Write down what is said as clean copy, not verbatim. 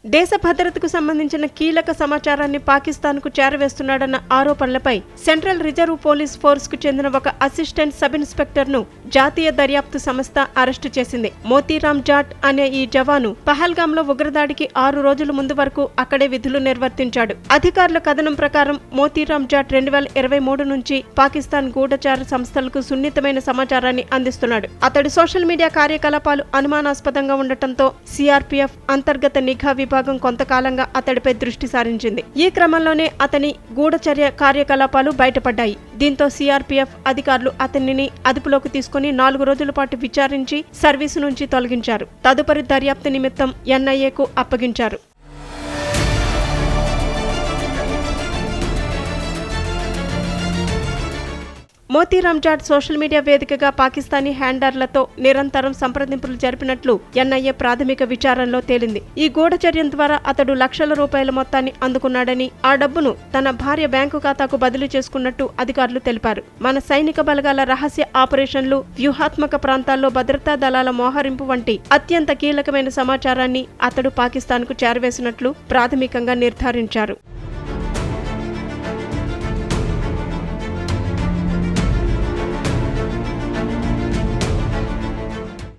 దేశ భద్రతకు సంబంధించిన కీలక సమాచారాన్ని పాకిస్తాన్కు చేరవేస్తున్నాడన్న ఆరోపణలపై సెంట్రల్ రిజర్వ్ పోలీస్ ఫోర్స్కు చెందిన ఒక అసిస్టెంట్ సబ్ ఇన్స్పెక్టర్ను జాతీయ దర్యాప్తు సంస్థ అరెస్టు చేసింది. మోతీరామ్ జాట్ అనే ఈ జవాను పహల్గాంలో ఉగ్రదాడికి 6 రోజుల ముందు వరకు అక్కడే విధులు నిర్వర్తించాడు. అధికారుల కథనం ప్రకారం మోతీరామ్ జాట్ 2023 నుంచి పాకిస్తాన్ గూఢచార సంస్థలకు సున్నితమైన సమాచారాన్ని అందిస్తున్నాడు. అతడి సోషల్ మీడియా కార్యకలాపాలు అనుమానాస్పదంగా ఉండటంతో సిఆర్పీఎఫ్ అంతర్గత నిఘా విభాగం కొంతకాలంగా అతడిపై దృష్టి సారించింది. ఈ క్రమంలోనే అతని గూఢచర్య కార్యకలాపాలు బయటపడ్డాయి. దీంతో సిఆర్పీఎఫ్ అధికారులు అతనిని అదుపులోకి తీసుకుని 4 రోజుల పాటు విచారించి సర్వీసు నుంచి తొలగించారు. తదుపరి దర్యాప్తు నిమిత్తం ఎన్ఐఏకు అప్పగించారు. మోతీరామ్ జాట్ సోషల్ మీడియా వేదికగా పాకిస్తానీ హ్యాండర్లతో నిరంతరం సంప్రదింపులు జరిపినట్లు ఎన్ఐఏ ప్రాథమిక విచారణలో తేలింది. ఈ గూఢచర్యం ద్వారా అతడు లక్షల రూపాయల మొత్తాన్ని అందుకున్నాడని, ఆ డబ్బును తన భార్య బ్యాంకు ఖాతాకు బదిలీ చేసుకున్నట్టు అధికారులు తెలిపారు. మన సైనిక బలగాల రహస్య ఆపరేషన్లు, వ్యూహాత్మక ప్రాంతాల్లో భద్రతా దళాల మోహరింపు వంటి అత్యంత కీలకమైన సమాచారాన్ని అతడు పాకిస్తాన్కు చేరవేసినట్లు ప్రాథమికంగా నిర్ధారించారు.